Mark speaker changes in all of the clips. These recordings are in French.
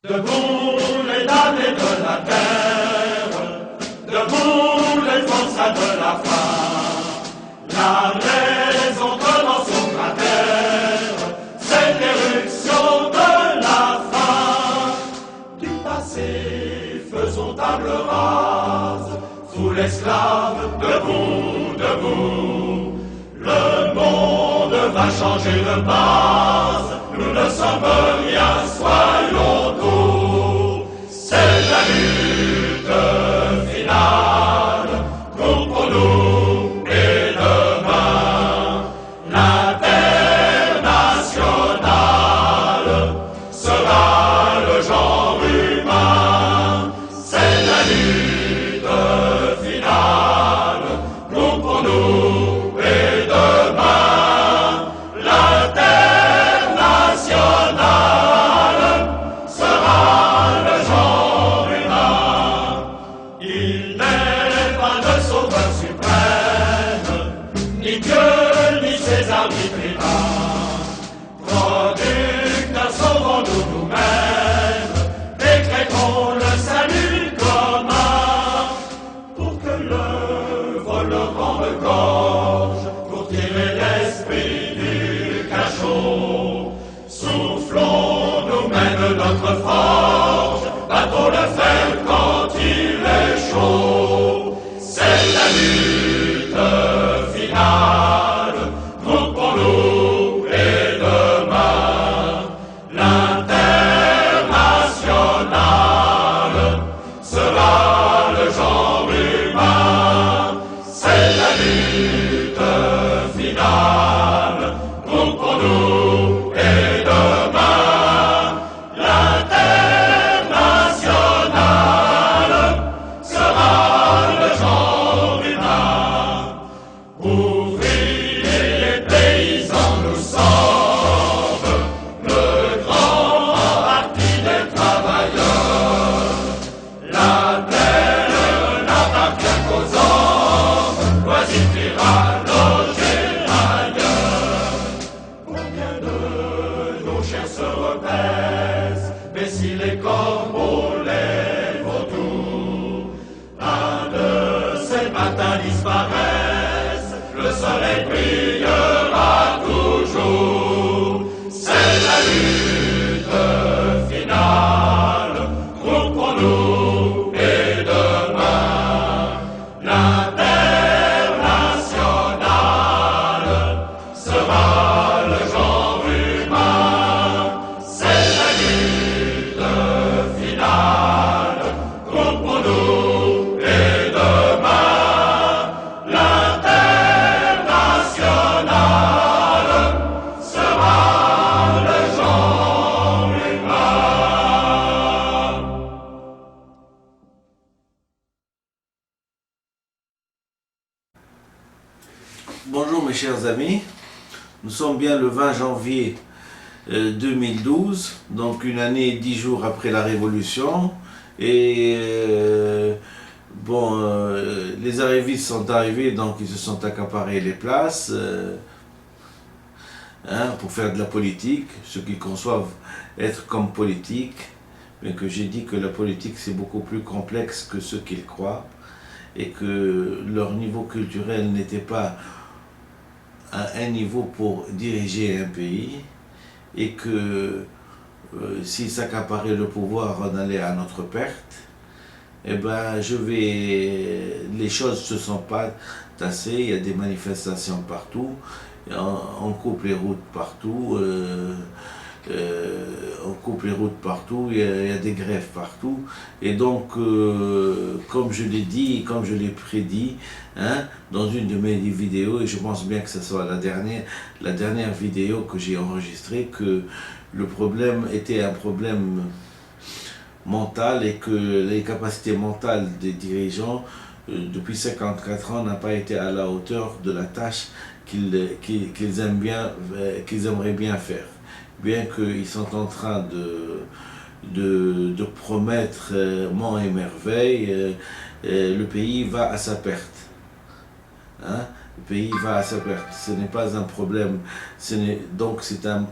Speaker 1: Debout les damnés de la terre, debout les forçats de la faim, la raison commence au cratère, c'est l'éruption de la faim. Du passé, faisons table rase, sous l'esclave, debout, debout. Le monde va changer de base, nous ne sommes rien, soyons doux. C'est la lutte finale, nous pour nous et demain. L'internationale sera le genre humain. C'est la lutte finale, nous pour nous. Il n'est pas le sauveur suprême, ni Dieu, ni César, ni tribun. Producteurs, sauvons-nous nous-mêmes, décrétons le salut commun, pour que l'œuvre le rende gorge, pour tirer l'esprit du cachot. Soufflons, nous mène notre forge, battons le fer quand il est chaud. C'est la lutte finale, nous pour nous et demain. L'internationale sera le genre humain. C'est la lutte finale, nous pour nous et demain. L'internationale sera le genre humain. Ouvriers et paysans, nous sommes le grand parti des travailleurs. La terre n'appartient qu'aux hommes, loisir ira loger ailleurs. Combien de nos chairs se repaissent, mais si les corbeaux, les vautours, un de ces matins disparaissent, le soleil brillera toujours. C'est la lutte finale, nous pour nous et demain. L'internationale sera le genre humain. C'est la lutte finale, nous pour nous et demain. L'internationale sera le genre humain.
Speaker 2: Bonjour mes chers amis, nous sommes bien le 20 janvier 2012, donc une année et 10 jours après la Révolution, et les arrivistes sont arrivés, donc ils se sont accaparés les places pour faire de la politique, ce qu'ils conçoivent être comme politique, mais que j'ai dit que la politique c'est beaucoup plus complexe que ce qu'ils croient, et que leur niveau culturel n'était pas à un niveau pour diriger un pays, et que s'ils s'accaparaient le pouvoir, on allait à notre perte. Eh ben, les choses se sont pas tassées, il y a des manifestations partout, on coupe les routes partout, il y a des grèves partout, et donc, comme je l'ai dit, comme je l'ai prédit, dans une de mes vidéos, et je pense bien que ce soit la dernière vidéo que j'ai enregistrée, que le problème était un problème mental, et que les capacités mentales des dirigeants depuis 54 ans n'ont pas été à la hauteur de la tâche qu'ils aimeraient bien faire. Bien qu'ils sont en train de promettre monts et merveilles, le pays va à sa perte. Le pays va à sa perte. Ce n'est pas un problème, donc c'est un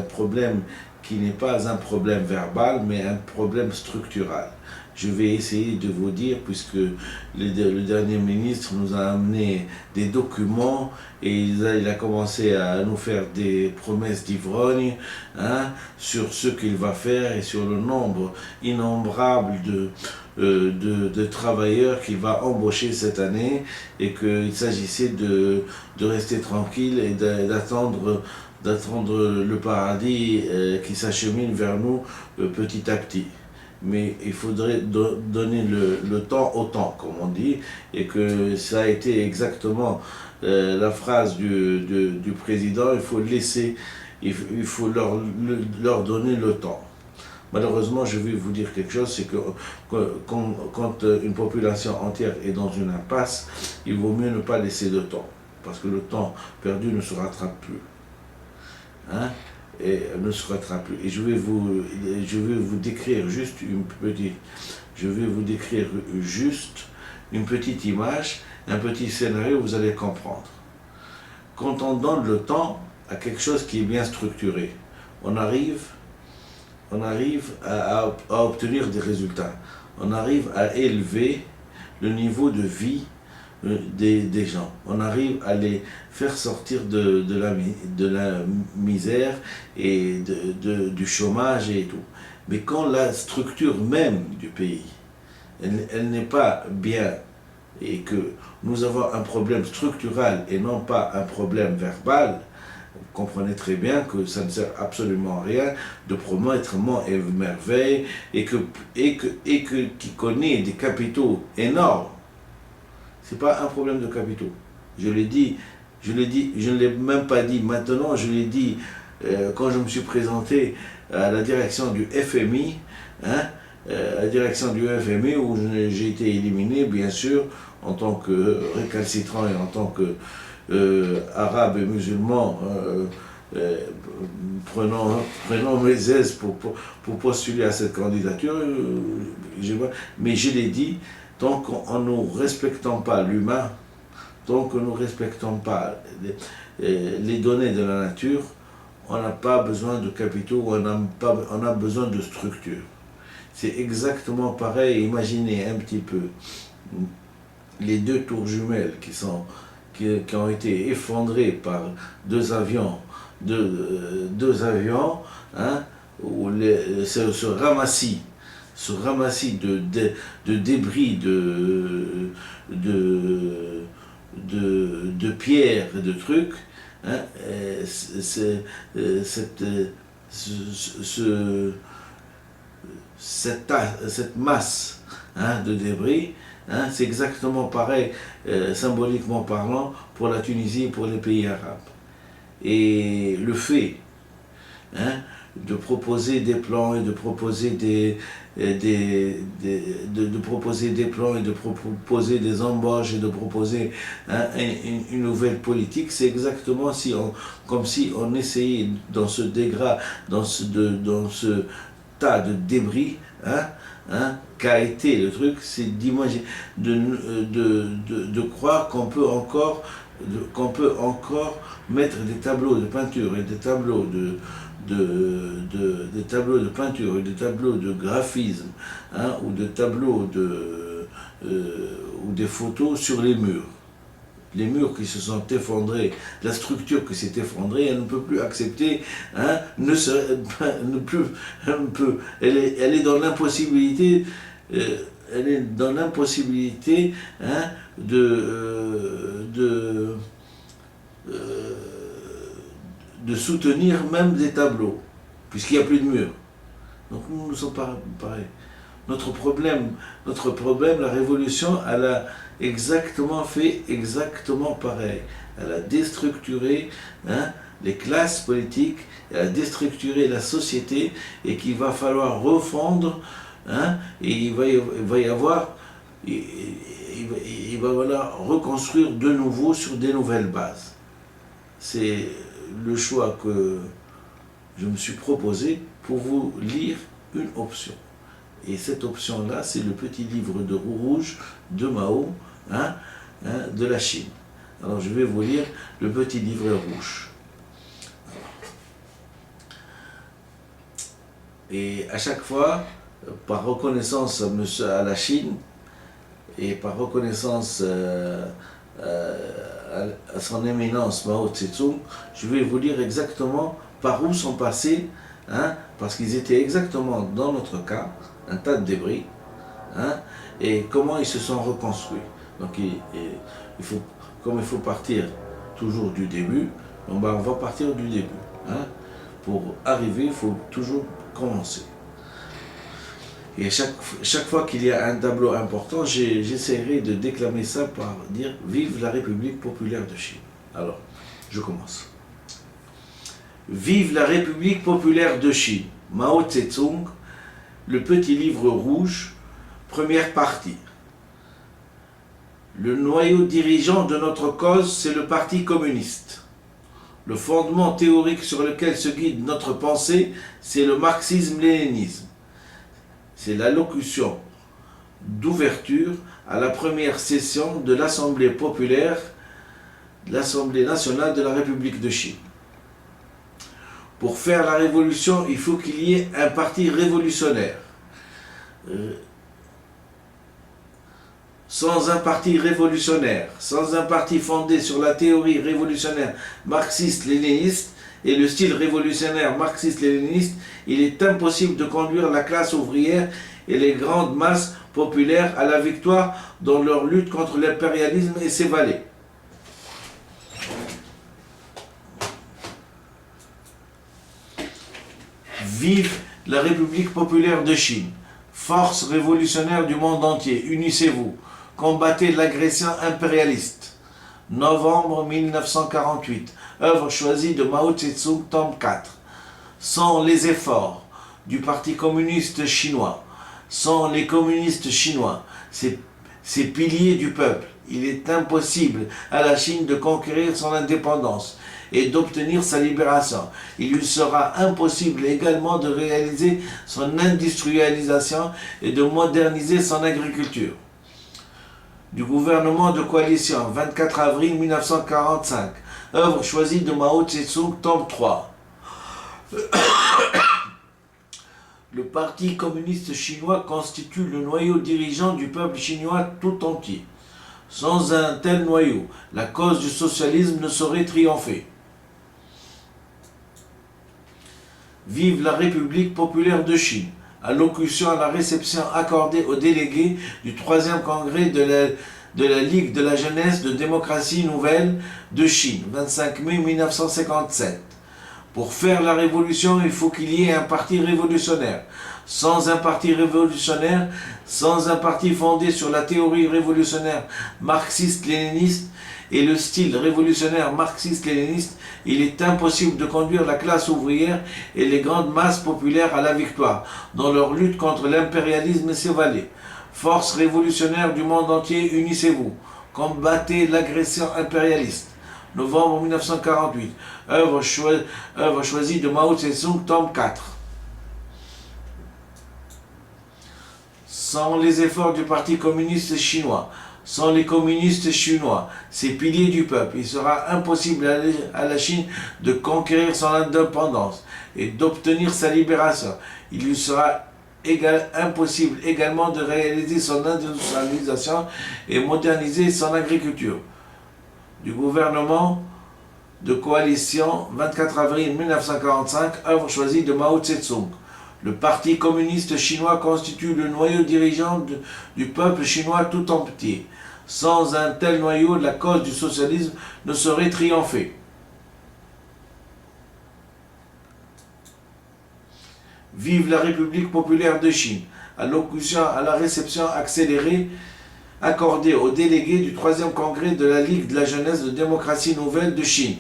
Speaker 2: problème qui n'est pas un problème verbal, mais un problème structural. Je vais essayer de vous dire, puisque le dernier ministre nous a amené des documents et il a commencé à nous faire des promesses d'ivrogne, hein, sur ce qu'il va faire et sur le nombre innombrable de travailleurs qu'il va embaucher cette année, et qu'il s'agissait de rester tranquille et d'attendre le paradis qui s'achemine vers nous petit à petit. Mais il faudrait donner le temps au temps, comme on dit, et que ça a été exactement la phrase du président, il faut laisser, il faut leur donner le temps. Malheureusement, je vais vous dire quelque chose, c'est que quand une population entière est dans une impasse, il vaut mieux ne pas laisser de temps, parce que le temps perdu ne se rattrape plus. Hein? Et ne se rattrape plus. Et je vais vous décrire juste une petite image, un petit scénario, vous allez comprendre. Quand on donne le temps à quelque chose qui est bien structuré, on arrive à obtenir des résultats. On arrive à élever le niveau de vie des gens. On arrive à les faire sortir de la misère et du chômage et tout. Mais quand la structure même du pays, elle n'est pas bien, et que nous avons un problème structural et non pas un problème verbal, vous comprenez très bien que ça ne sert absolument à rien de promettre monts et merveilles et qui connaît des capitaux énormes. Ce n'est pas un problème de capitaux. Je l'ai dit, je ne l'ai même pas dit maintenant, je l'ai dit quand je me suis présenté à la direction du FMI, hein, la direction du FMI où j'ai été éliminé, bien sûr, en tant que récalcitrant et en tant que arabe et musulman, prenant mes aises pour postuler à cette candidature, mais je l'ai dit, tant qu'on ne respectant pas l'humain, tant que nous ne respectons pas les données de la nature, on n'a pas besoin de capitaux, on a besoin de structures. C'est exactement pareil, imaginez un petit peu les deux tours jumelles qui ont été effondrées par deux avions, hein, où ce ramassis de débris, de pierres et de trucs, hein, cette masse, hein, de débris, hein, c'est exactement pareil, symboliquement parlant, pour la Tunisie et pour les pays arabes. Et le fait, hein, de proposer des plans et de proposer des plans et de proposer des embauches et de proposer, hein, une nouvelle politique, c'est exactement comme si on essayait dans ce dans ce tas de débris, hein, qu'a été le truc, c'est d'imaginer, de croire qu'on peut encore mettre des tableaux de peinture et des tableaux des tableaux de peinture et des tableaux de graphisme, hein, ou des tableaux ou des photos sur les murs. Les murs qui se sont effondrés, la structure qui s'est effondrée, elle ne peut plus accepter, hein, elle est dans l'impossibilité, hein, de soutenir même des tableaux, puisqu'il n'y a plus de murs. Donc nous ne sommes pas pareils. Notre problème, la révolution, elle a fait exactement pareil. Elle a déstructuré, hein, les classes politiques, elle a déstructuré la société, et qu'il va falloir refondre, hein, et il va falloir reconstruire de nouveau sur des nouvelles bases. C'est le choix que je me suis proposé pour vous lire une option. Et cette option-là, c'est le petit livre de rouge de Mao, hein, de la Chine. Alors je vais vous lire le petit livre rouge. Et à chaque fois, par reconnaissance à la Chine et par reconnaissance à son éminence Mao Tse-tung, je vais vous dire exactement par où sont passés, hein, parce qu'ils étaient exactement dans notre cas, un tas de débris, hein, et comment ils se sont reconstruits. Donc comme il faut partir toujours du début, on va partir du début. Hein. Pour arriver, il faut toujours commencer. Et chaque fois qu'il y a un tableau important, j'essaierai de déclamer ça par dire « Vive la République populaire de Chine ». Alors, je commence. Vive la République populaire de Chine. Mao Tse-tung, le petit livre rouge, première partie. Le noyau dirigeant de notre cause, c'est le Parti communiste. Le fondement théorique sur lequel se guide notre pensée, c'est le marxisme-léninisme. C'est l'allocution d'ouverture à la première session de l'Assemblée populaire, l'Assemblée nationale de la République de Chine. Pour faire la révolution, il faut qu'il y ait un parti révolutionnaire. Sans un parti révolutionnaire, sans un parti fondé sur la théorie révolutionnaire marxiste-léniniste et le style révolutionnaire marxiste-léniniste, il est impossible de conduire la classe ouvrière et les grandes masses populaires à la victoire dans leur lutte contre l'impérialisme et ses valets. Vive la République populaire de Chine, force révolutionnaire du monde entier, unissez-vous, combattez l'agression impérialiste. Novembre 1948, œuvre choisie de Mao Tse-tung, tome 4. Sans les efforts du Parti communiste chinois, sans les communistes chinois, ces piliers du peuple, il est impossible à la Chine de conquérir son indépendance et d'obtenir sa libération. Il lui sera impossible également de réaliser son industrialisation et de moderniser son agriculture. Du gouvernement de coalition, 24 avril 1945, œuvre choisie de Mao Tse-tung, tome 3. Le Parti communiste chinois constitue le noyau dirigeant du peuple chinois tout entier. Sans un tel noyau, la cause du socialisme ne saurait triompher. Vive la République populaire de Chine. Allocution à la réception accordée aux délégués du 3e congrès de la Ligue de la jeunesse de démocratie nouvelle de Chine, 25 mai 1957. Pour faire la révolution, il faut qu'il y ait un parti révolutionnaire. Sans un parti révolutionnaire, sans un parti fondé sur la théorie révolutionnaire marxiste-léniniste et le style révolutionnaire marxiste-léniniste, il est impossible de conduire la classe ouvrière et les grandes masses populaires à la victoire dans leur lutte contre l'impérialisme et ses valets. Force révolutionnaire du monde entier, unissez-vous, combattez l'agression impérialiste. Novembre 1948, œuvre choisie de Mao Tse-tung, tome 4. Sans les efforts du Parti communiste chinois, sans les communistes chinois, ces piliers du peuple, il sera impossible à la Chine de conquérir son indépendance et d'obtenir sa libération. Il lui sera impossible également de réaliser son industrialisation et moderniser son agriculture. Du gouvernement de coalition, 24 avril 1945, œuvre choisie de Mao Tse-tung. Le Parti communiste chinois constitue le noyau dirigeant du peuple chinois tout entier. Sans un tel noyau, la cause du socialisme ne saurait triompher. Vive la République populaire de Chine. Allocution à la réception accélérée accordée aux délégués du 3e congrès de la Ligue de la jeunesse de démocratie nouvelle de Chine.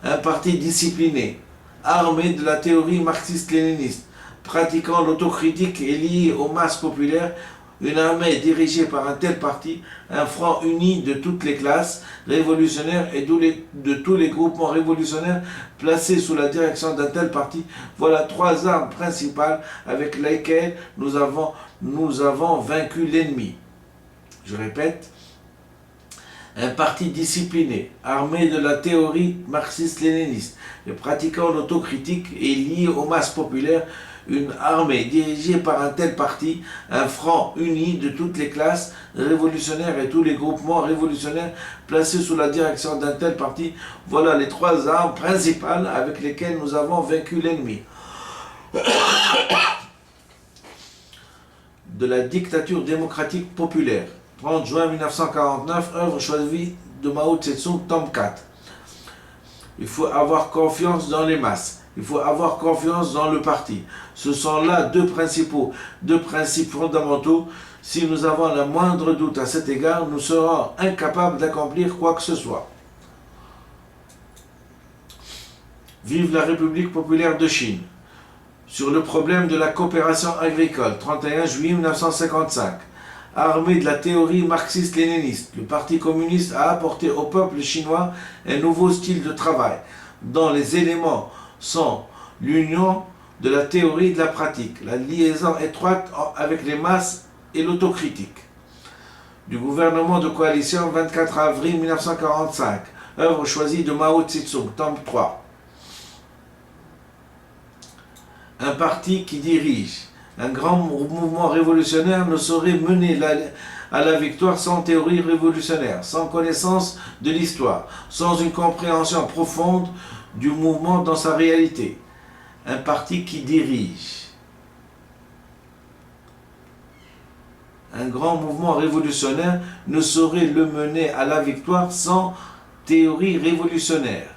Speaker 2: Un parti discipliné, armé de la théorie marxiste-léniniste, pratiquant l'autocritique et lié aux masses populaires, une armée dirigée par un tel parti, un front uni de toutes les classes révolutionnaires et de tous les groupements révolutionnaires placés sous la direction d'un tel parti, voilà 3 armes principales avec lesquelles nous avons vaincu l'ennemi. Je répète, un parti discipliné, armé de la théorie marxiste-léniniste, et pratiquant l'autocritique et lié aux masses populaires, une armée dirigée par un tel parti, un front uni de toutes les classes révolutionnaires et tous les groupements révolutionnaires placés sous la direction d'un tel parti. Voilà les trois armes principales avec lesquelles nous avons vaincu l'ennemi. De la dictature démocratique populaire. 30 juin 1949, œuvre choisie de Mao Tse-tung, tome 4. Il faut avoir confiance dans les masses. Il faut avoir confiance dans le parti. Ce sont là deux principes fondamentaux. Si nous avons le moindre doute à cet égard, nous serons incapables d'accomplir quoi que ce soit. Vive la République populaire de Chine. Sur le problème de la coopération agricole, 31 juillet 1955. Armé de la théorie marxiste-léniniste, le Parti communiste a apporté au peuple chinois un nouveau style de travail, dont les éléments sont l'union de la théorie et de la pratique, la liaison étroite avec les masses et l'autocritique. Du gouvernement de coalition, 24 avril 1945, œuvre choisie de Mao Tse-tung, tome 3. Un parti qui dirige. Un grand mouvement révolutionnaire ne saurait mener à la victoire sans théorie révolutionnaire, sans connaissance de l'histoire, sans une compréhension profonde du mouvement dans sa réalité. Un parti qui dirige. Un grand mouvement révolutionnaire ne saurait le mener à la victoire sans théorie révolutionnaire,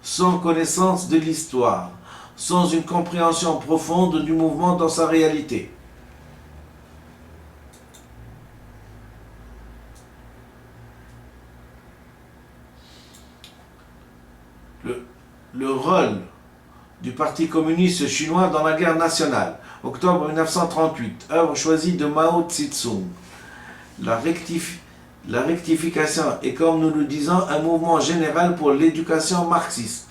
Speaker 2: sans connaissance de l'histoire, sans une compréhension profonde du mouvement dans sa réalité. Le rôle du Parti communiste chinois dans la guerre nationale, octobre 1938, œuvre choisie de Mao Tse-tung. La rectification est, comme nous le disons, un mouvement général pour l'éducation marxiste.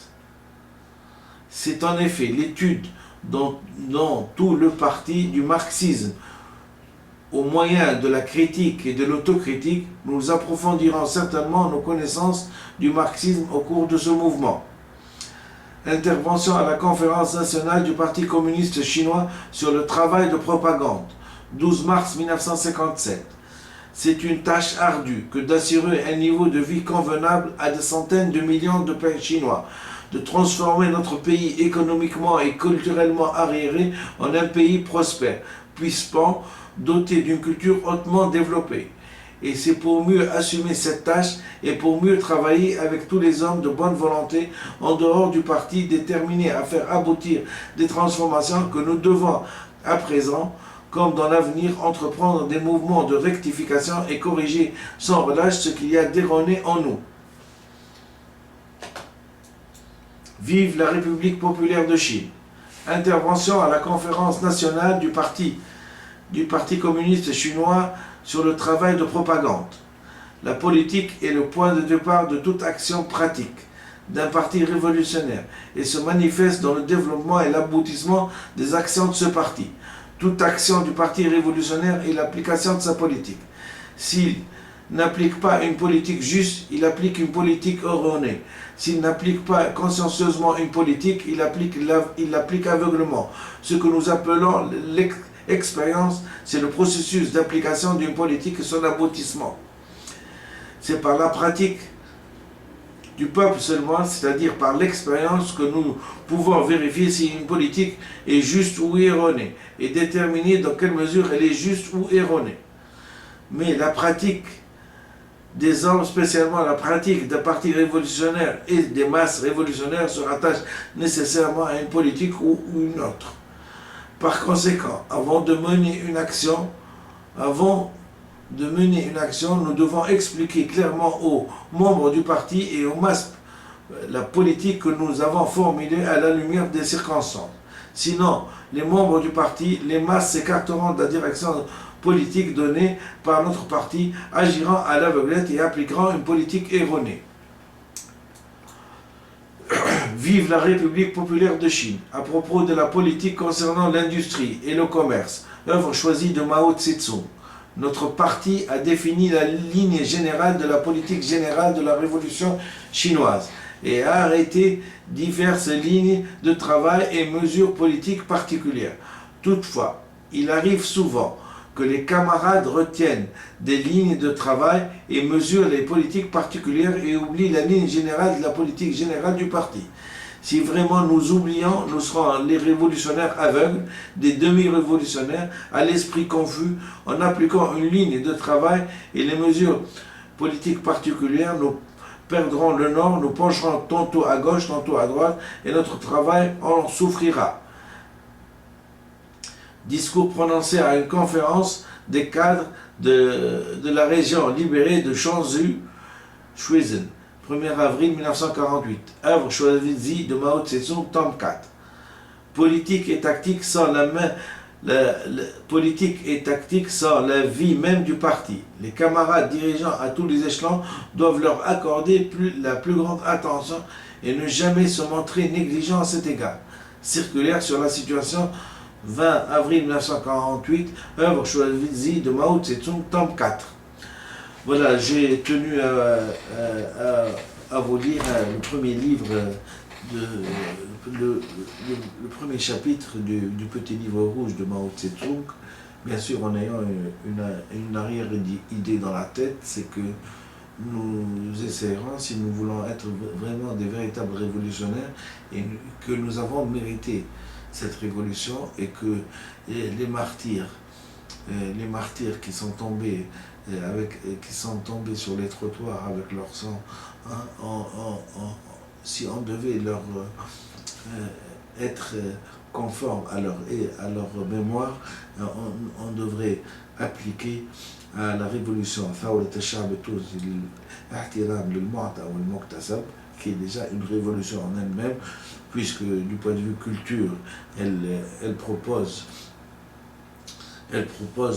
Speaker 2: C'est en effet l'étude dans tout le parti du marxisme. Au moyen de la critique et de l'autocritique, nous approfondirons certainement nos connaissances du marxisme au cours de ce mouvement. Intervention à la conférence nationale du Parti communiste chinois sur le travail de propagande, 12 mars 1957. C'est une tâche ardue que d'assurer un niveau de vie convenable à des centaines de millions de Chinois, de transformer notre pays économiquement et culturellement arriéré en un pays prospère, puissant, doté d'une culture hautement développée. Et c'est pour mieux assumer cette tâche et pour mieux travailler avec tous les hommes de bonne volonté en dehors du parti déterminés à faire aboutir des transformations que nous devons à présent, comme dans l'avenir, entreprendre des mouvements de rectification et corriger sans relâche ce qu'il y a d'erroné en nous. Vive la République populaire de Chine. Intervention à la conférence nationale du Parti communiste chinois sur le travail de propagande. La politique est le point de départ de toute action pratique d'un parti révolutionnaire et se manifeste dans le développement et l'aboutissement des actions de ce parti. Toute action du parti révolutionnaire est l'application de sa politique. S'il n'applique pas une politique juste, il applique une politique erronée. S'il n'applique pas consciencieusement une politique, il l'applique aveuglement. Ce que nous appelons l'expérience, c'est le processus d'application d'une politique et son aboutissement. C'est par la pratique du peuple seulement, c'est-à-dire par l'expérience, que nous pouvons vérifier si une politique est juste ou erronée et déterminer dans quelle mesure elle est juste ou erronée. Mais la pratique des hommes, spécialement la pratique des partis révolutionnaires et des masses révolutionnaires, se rattache nécessairement à une politique ou une autre. Par conséquent, avant de mener une action, nous devons expliquer clairement aux membres du parti et aux masses la politique que nous avons formulée à la lumière des circonstances. Sinon, les membres du parti, les masses s'écarteront de la direction politique donnée par notre parti, agiront à l'aveuglette et appliqueront une politique erronée. Vive la République populaire de Chine. À propos de la politique concernant l'industrie et le commerce, œuvre choisie de Mao Tse-tung. Notre parti a défini la ligne générale de la politique générale de la révolution chinoise. et à arrêter diverses lignes de travail et mesures politiques particulières. Toutefois, il arrive souvent que les camarades retiennent des lignes de travail et mesurent les politiques particulières et oublient la ligne générale de la politique générale du parti. Si vraiment nous oublions, nous serons les révolutionnaires aveugles, des demi-révolutionnaires, à l'esprit confus, en appliquant une ligne de travail et les mesures politiques particulières, nous perdrons le nord, nous pencherons tantôt à gauche, tantôt à droite, et notre travail en souffrira. Discours prononcé à une conférence des cadres de la région libérée de Shanxi-Shuizen, 1er avril 1948. Œuvre choisie de Mao Tse-tung, tome 4. Politique et tactique sans politique et tactique sans la vie même du parti. Les camarades dirigeants à tous les échelons doivent leur accorder la plus grande attention et ne jamais se montrer négligents à cet égard. Circulaire sur la situation 20 avril 1948, œuvre choisie de Mao Tse-tung, tome 4. Voilà, j'ai tenu à vous lire le premier livre, le premier chapitre du petit livre rouge de Mao Tse-tung. Bien sûr, en ayant une arrière-idée dans la tête, c'est que nous essayerons, si nous voulons être vraiment des véritables révolutionnaires, et que nous avons mérité cette révolution et que les martyrs qui sont tombés sur les trottoirs avec leur sang, hein, si on devait leur être conforme à leur mémoire, on devrait appliquer à la révolution qui est déjà une révolution en elle-même, puisque du point de vue culture, elle propose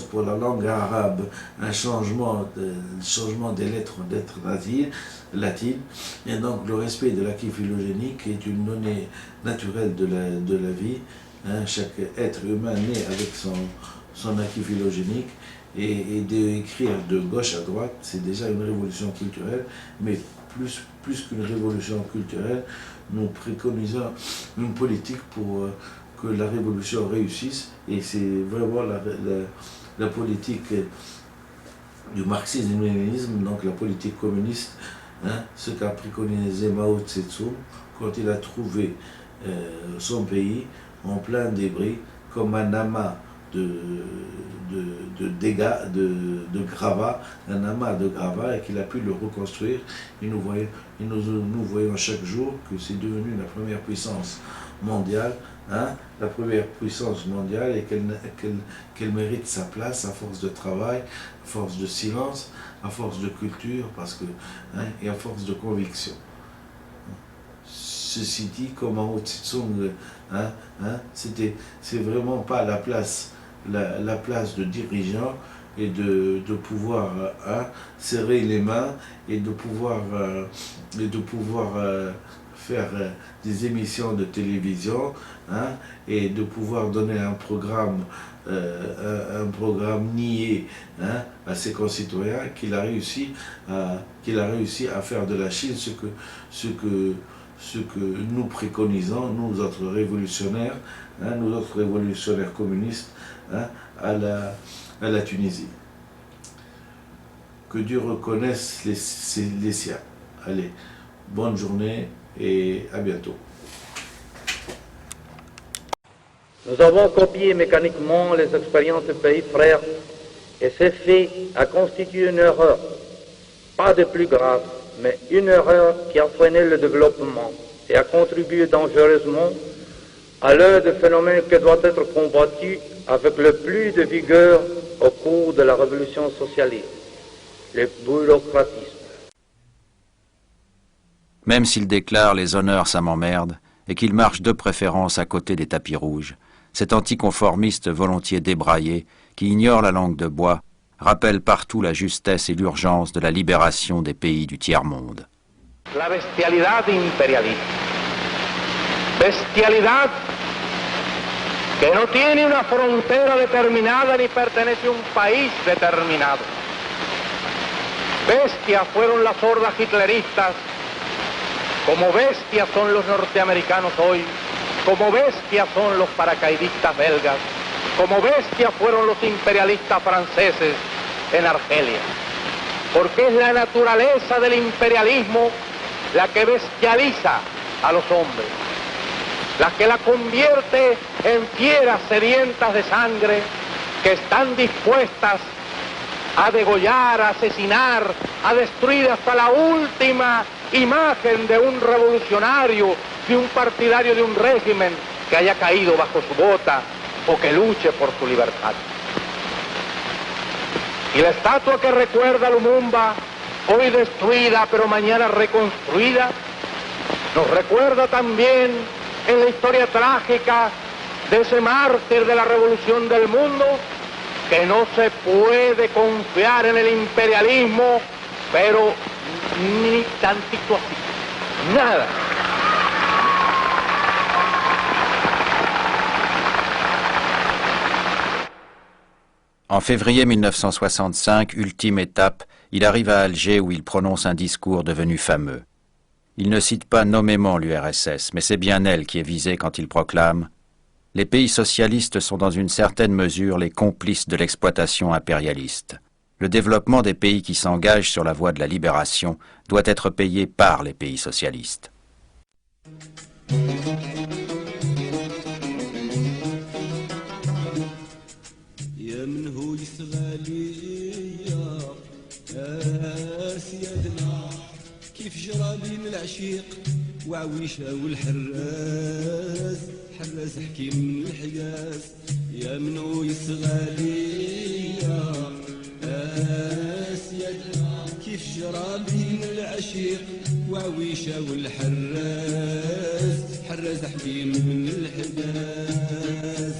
Speaker 2: pour la langue arabe un changement des lettres latines, et donc le respect de l'acquis phylogénique est une donnée naturelle de la vie. Hein, chaque être humain naît avec son acquis phylogénique, et d'écrire de gauche à droite, c'est déjà une révolution culturelle, mais plus qu'une révolution culturelle, nous préconisons une politique pour que la révolution réussisse, et c'est vraiment la politique du marxisme-léninisme, donc la politique communiste, hein, ce qu'a préconisé Mao Tse-tung quand il a trouvé son pays en plein débris, comme un amas de gravats, un amas de gravats, et qu'il a pu le reconstruire. Et nous voyons chaque jour que c'est devenu la première puissance mondiale, hein, la première puissance mondiale, et qu'elle mérite sa place à force de travail, à force de silence, à force de culture, et à force de conviction. Ceci dit, comme Mao Tse-tung, c'est vraiment pas la place de dirigeant, et de pouvoir serrer les mains et de pouvoir faire des émissions de télévision, hein, et de pouvoir donner un programme nié, hein, à ses concitoyens, qu'il a réussi à faire de la Chine ce que nous préconisons, nous autres révolutionnaires, hein, nous autres révolutionnaires communistes, hein, à la Tunisie. Que Dieu reconnaisse les siens. Allez, bonne journée et à bientôt.
Speaker 3: Nous avons copié mécaniquement les expériences des pays frères, et ce fait a constitué une erreur, pas de plus grave, mais une erreur qui a freiné le développement et a contribué dangereusement à l'heure de phénomènes qui doit être combattu avec le plus de vigueur au cours de la révolution socialiste, le bureaucratisme.
Speaker 4: Même s'il déclare les honneurs ça m'emmerde et qu'il marche de préférence à côté des tapis rouges, cet anticonformiste volontiers débraillé, qui ignore la langue de bois, rappelle partout la justesse et l'urgence de la libération des pays du tiers-monde.
Speaker 3: La bestialidad imperialista. Bestialidad que no tiene una frontera determinada ni pertenece a un país determinado. Bestias fueron las hordas hitleristas Como bestias son los norteamericanos hoy, como bestias son los paracaidistas belgas, como bestias fueron los imperialistas franceses en Argelia. Porque es la naturaleza del imperialismo la que bestializa a los hombres, la que la convierte en fieras sedientas de sangre que están dispuestas a degollar, a asesinar, a destruir hasta la última imagen de un revolucionario, de un partidario de un régimen que haya caído bajo su bota o que luche por su libertad. Y la estatua que recuerda a Lumumba, hoy destruida pero mañana reconstruida, nos recuerda también en la historia trágica de ese mártir de la revolución del mundo, que no se puede confiar en el imperialismo, pero ni tantito así, nada.
Speaker 4: En février 1965, ultime étape, il arrive à Alger où il prononce un discours devenu fameux. Il ne cite pas nommément l'URSS, mais c'est bien elle qui est visée quand il proclame « Les pays socialistes sont dans une certaine mesure les complices de l'exploitation impérialiste. Le développement des pays qui s'engagent sur la voie de la libération doit être payé par les pays socialistes. »
Speaker 5: كيف جرالي من العشيق وعويشة والحراس حراس حكيم من الحياس يا منو يصغالي يا سيادنا كيف جرالي من العشيق وعويشة والحراس حراس حكيم من الحياس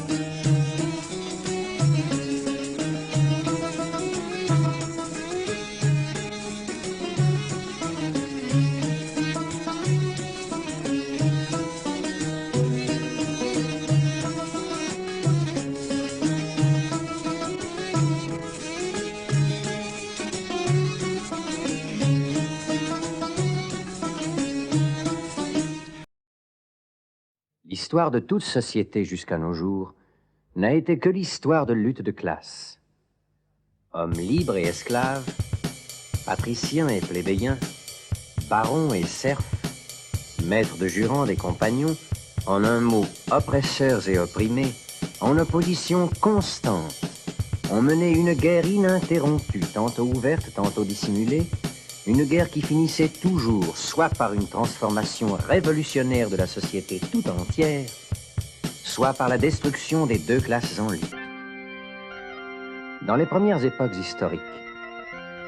Speaker 6: L'histoire de toute société jusqu'à nos jours n'a été que l'histoire de lutte de classe. Hommes libres et esclaves, patriciens et plébéiens, barons et serfs, maîtres de jurants et compagnons, en un mot, oppresseurs et opprimés, en opposition constante, ont mené une guerre ininterrompue, tantôt ouverte, tantôt dissimulée, une guerre qui finissait toujours soit par une transformation révolutionnaire de la société tout entière, soit par la destruction des deux classes en lutte. Dans les premières époques historiques,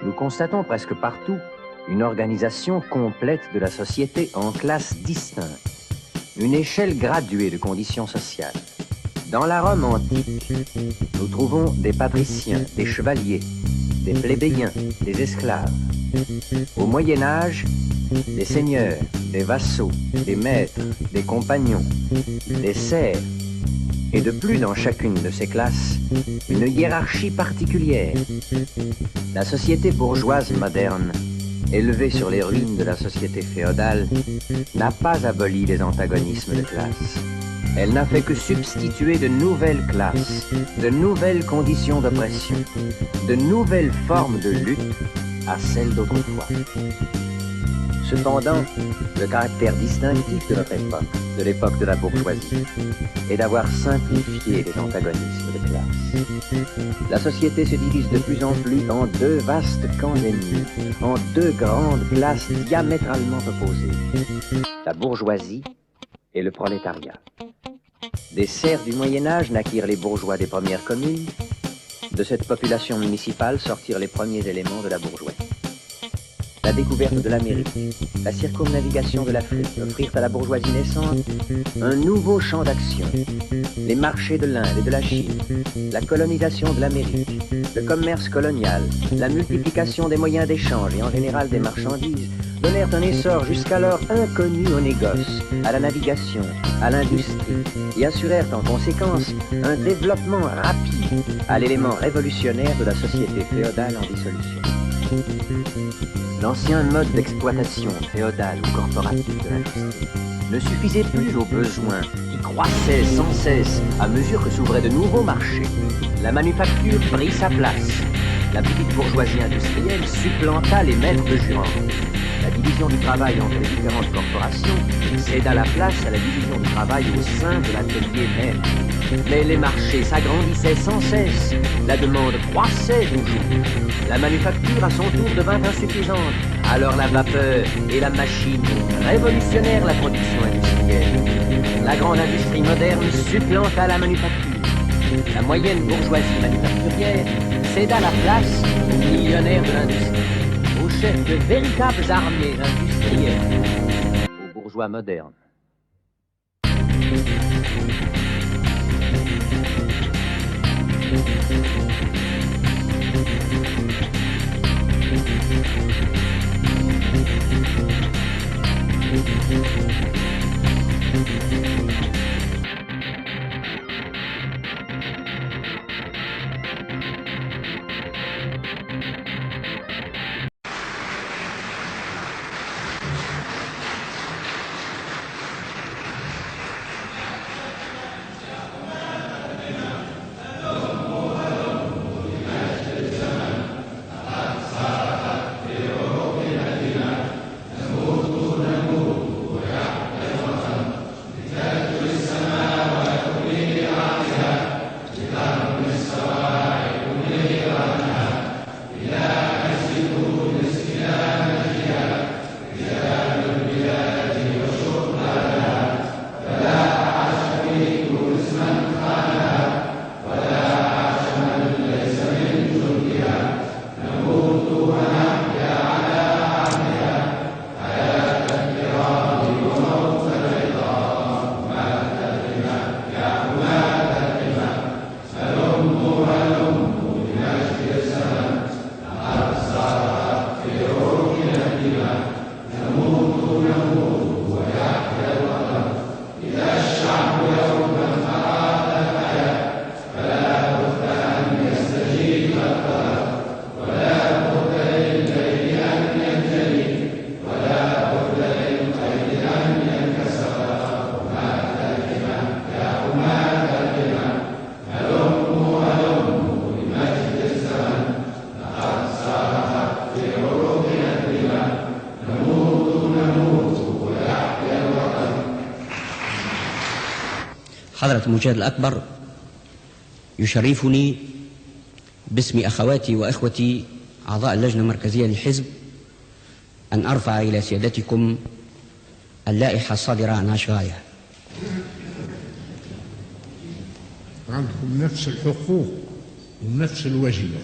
Speaker 6: nous constatons presque partout une organisation complète de la société en classes distinctes, une échelle graduée de conditions sociales. Dans la Rome antique, nous trouvons des patriciens, des chevaliers, des plébéiens, des esclaves. Au Moyen-Âge, des seigneurs, des vassaux, des maîtres, des compagnons, des serfs, et de plus dans chacune de ces classes, une hiérarchie particulière. La société bourgeoise moderne, élevée sur les ruines de la société féodale, n'a pas aboli les antagonismes de classe. Elle n'a fait que substituer de nouvelles classes, de nouvelles conditions d'oppression, de nouvelles formes de lutte à celles d'autrefois. Cependant, le caractère distinctif de notre époque, de l'époque de la bourgeoisie, est d'avoir simplifié les antagonismes de classe. La société se divise de plus en plus en deux vastes camps d'ennemis, en deux grandes classes diamétralement opposées, la bourgeoisie et le prolétariat. Des serfs du Moyen-Âge naquirent les bourgeois des premières communes. De cette population municipale sortirent les premiers éléments de la bourgeoisie. La découverte de l'Amérique, la circumnavigation de l'Afrique offrirent à la bourgeoisie naissante un nouveau champ d'action. Les marchés de l'Inde et de la Chine, la colonisation de l'Amérique, le commerce colonial, la multiplication des moyens d'échange et en général des marchandises donnèrent un essor jusqu'alors inconnu au négoce, à la navigation, à l'industrie et assurèrent en conséquence un développement rapide à l'élément révolutionnaire de la société féodale en dissolution. L'ancien mode d'exploitation féodale ou corporative de l'industrie ne suffisait plus aux besoins qui croissaient sans cesse à mesure que s'ouvraient de nouveaux marchés. La manufacture prit sa place. La petite bourgeoisie industrielle supplanta les maîtres de jurement. La division du travail entre les différentes corporations céda la place à la division du travail au sein de l'atelier même. Mais les marchés s'agrandissaient sans cesse, la demande croissait toujours. La manufacture à son tour devint insuffisante. Alors la vapeur et la machine révolutionnèrent la production industrielle. La grande industrie moderne supplanta la manufacture. La moyenne bourgeoisie manufacturière céda la place aux millionnaires de l'industrie, aux chefs de véritables armées industrielles, aux bourgeois modernes.
Speaker 7: حضرة المجاهد الأكبر، يشرفني باسم أخواتي وإخوتي أعضاء اللجنة المركزية للحزب أن أرفع إلى سيادتكم اللائحة الصادرة عن عشغاية.
Speaker 8: عندكم نفس الحقوق ونفس الواجبات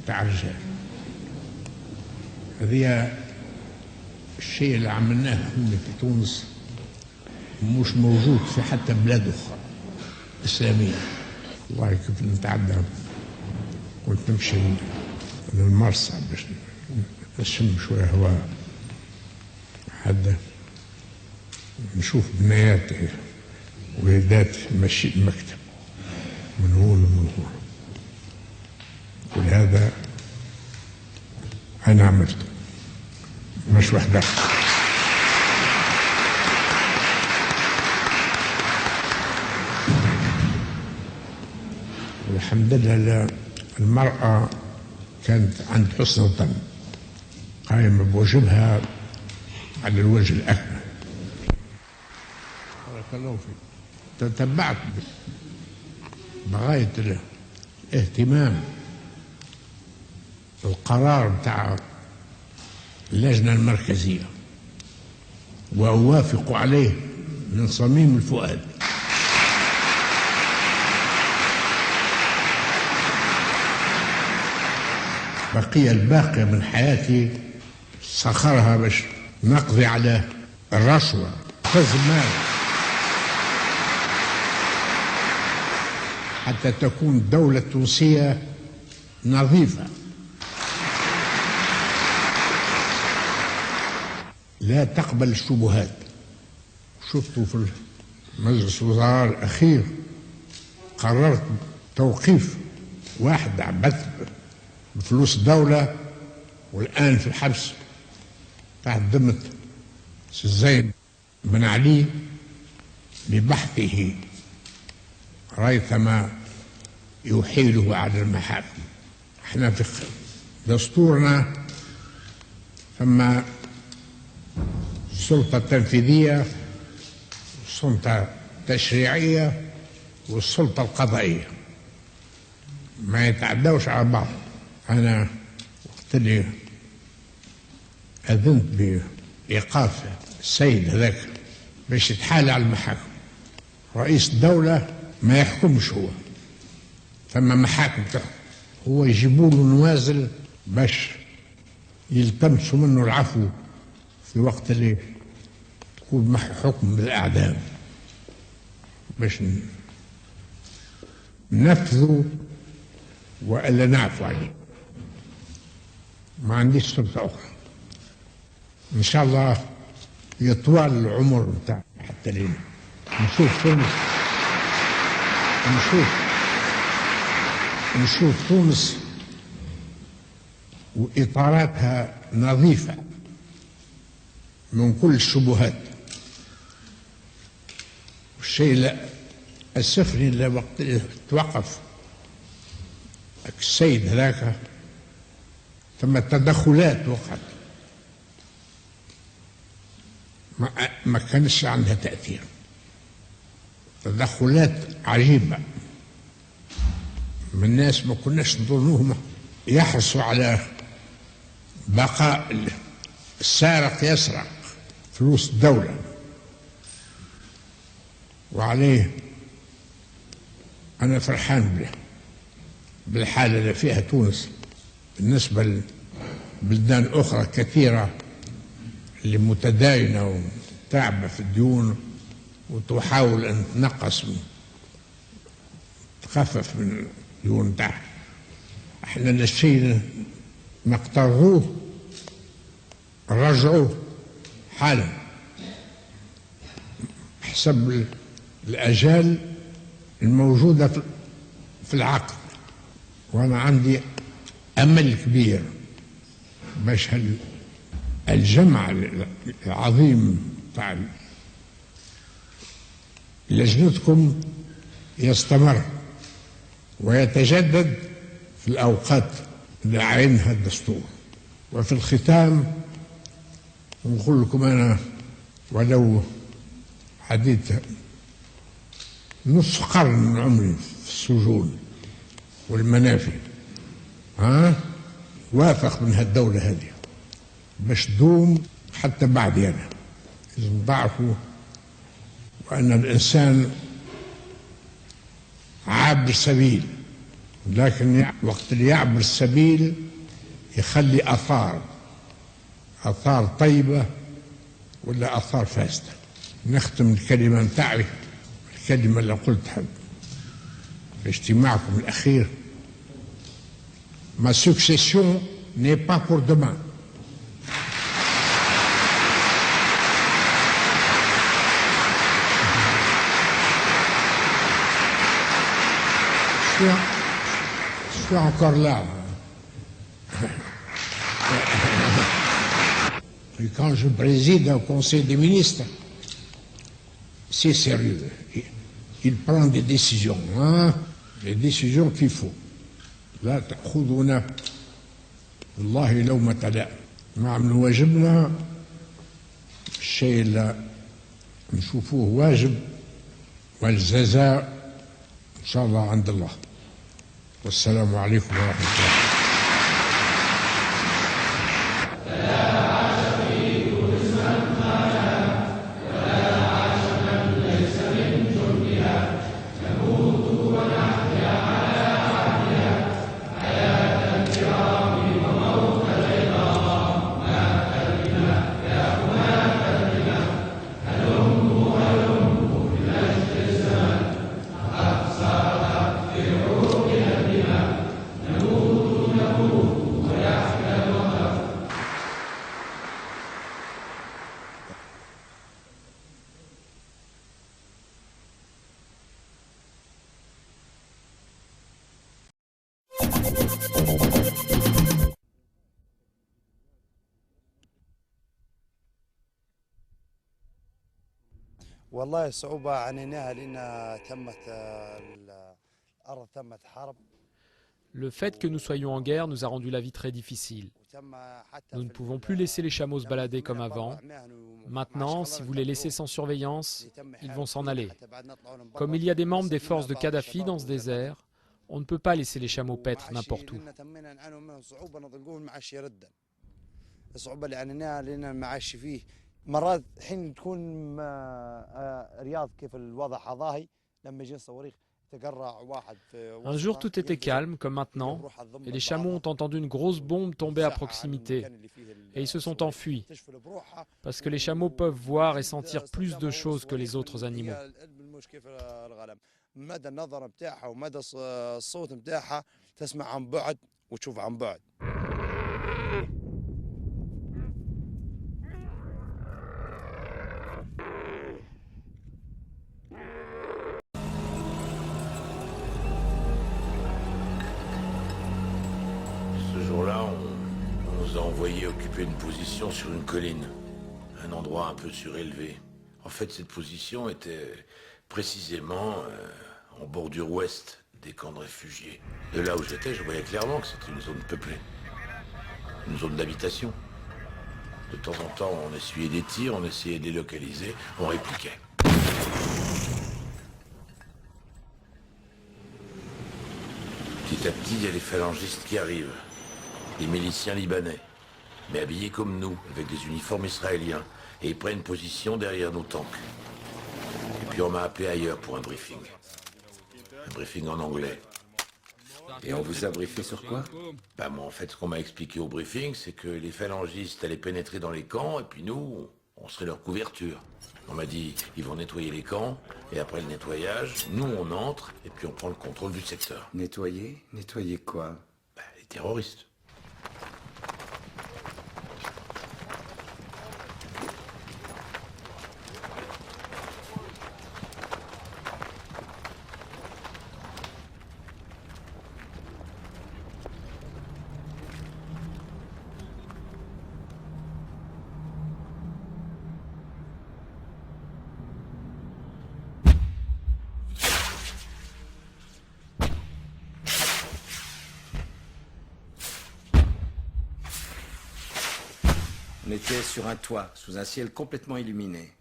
Speaker 8: تاع الرجال. هذه الشيء اللي عملناه هنا في تونس مش موجود في حتى بلاد أخرى إسلامية. والله كيف نتعدى كنت نمشي للمرصع باش نشم شوية هواء حدا نشوف بنياتي ولاداتي ماشي المكتب من هون ومن هون، ولهذا أنا عملته مش وحدة. والحمد لله المرأة كانت عند حسن الظن، قايمة بواجبها على الوجه الأكمل. بارك الله فيك. تتبعت بغاية الاهتمام القرار بتاع اللجنة المركزية وأوافق عليه من صميم الفؤاد. بقي الباقي من حياتي سخرها باش نقضي على الرشوة والزمال حتى تكون الدولة التونسية نظيفة، لا تقبل الشبهات. شفتوا في مجلس الوزراء الأخير قررت توقيف واحد عبث بفلوس الدولة والآن في الحبس تحت ذمة زيد بن علي ببحثه ريثما يحيله على المحاكم. احنا في دستورنا ثم السلطة التنفيذية والسلطة التشريعية والسلطة القضائية ما يتعدوش على بعض. أنا وقت اللي أذنت بإيقاف السيد هذاك باش يتحال على المحاكم، رئيس الدولة ما يحكمش هو، ثم محاكم تحكم، هو يجيبوا له نوازل باش يلتمسوا منه العفو في وقت اللي تكون حكم بالإعدام باش ننفذوا وإلا نعفو عليه. ما عنديش سلطة أخرى. إن شاء الله يطول العمر بتاع حتى لين نشوف تونس، نشوف تونس وإطاراتها نظيفة من كل الشبهات. والشيء اللي أسفني اللي وقت توقف السيد هذاك ثم التدخلات وقت ما كانش عندها تأثير، تدخلات عجيبة من ناس ما كناش نظنوهم يحرصوا على بقاء السارق يسرق فلوس الدولة، وعليه أنا فرحان بالحالة اللي فيها تونس بالنسبة لبلدان أخرى كثيرة اللي متداينة وتعبة في الديون وتحاول أن تخفف من الديون بتاعها. احنا الشيء نقترضوه نرجعوه حالا حسب الأجال الموجودة في العقد. وأنا عندي أمل كبير باش الجمع العظيم تاع لجنتكم يستمر ويتجدد في الأوقات اللي عينها الدستور. وفي الختام نقول لكم أنا ولو عديت نصف قرن من عمري في السجون والمنافي وافق من هالدولة هذه باش تدوم حتى بعدي أنا. لازم تعرفوا وأن الإنسان عابر سبيل، لكن وقت اللي يعبر السبيل يخلي آثار طيبة ولا آثار فاسدة. نختم الكلمة متاعي الكلمة اللي قلتها في اجتماعكم الأخير: Ma succession n'est pas pour demain. Je suis encore là. Et quand je préside un conseil des ministres, c'est sérieux. Il prend des décisions, les décisions qu'il faut. لا تأخذنا والله لومة لائم. نعمل واجبنا، الشيء اللي نشوفوه واجب والجزاء إن شاء الله عند الله. والسلام عليكم ورحمة الله.
Speaker 1: نموت
Speaker 9: والله صعوبة عانيناها لأن الأرض تمت حرب.
Speaker 10: Le fait que nous soyons en guerre nous a rendu la vie très difficile. Nous ne pouvons plus laisser les chameaux se balader comme avant. Maintenant, si vous les laissez sans surveillance, ils vont s'en aller. Comme il y a des membres des forces de Kadhafi dans ce désert, on ne peut pas laisser les chameaux paître n'importe où. Un jour, tout était calme, comme maintenant, et les chameaux ont entendu une grosse bombe tomber à proximité, et ils se sont enfuis, parce que les chameaux peuvent voir et sentir plus de choses que les autres animaux.
Speaker 2: Ce jour-là, on nous a envoyé occuper une position sur une colline, un endroit un peu surélevé. En fait, cette position était précisément en bordure ouest des camps de réfugiés. De là où j'étais, je voyais clairement que c'était une zone peuplée, une zone d'habitation. De temps en temps, on essuyait des tirs, on essayait de les localiser, on répliquait. Petit à petit, il y a les phalangistes qui arrivent, des miliciens libanais, mais habillés comme nous, avec des uniformes israéliens, et ils prennent position derrière nos tanks. Et puis on m'a appelé ailleurs pour un briefing en anglais.
Speaker 11: Et on vous a briefé sur quoi?
Speaker 2: Bah moi en fait ce qu'on m'a expliqué au briefing c'est que les phalangistes allaient pénétrer dans les camps et puis nous, on serait leur couverture. On m'a dit ils vont nettoyer les camps et après le nettoyage, nous on entre et puis on prend le contrôle du secteur.
Speaker 11: Nettoyer? Nettoyer quoi?
Speaker 2: Bah les terroristes.
Speaker 11: On était sur un toit, sous un ciel complètement illuminé.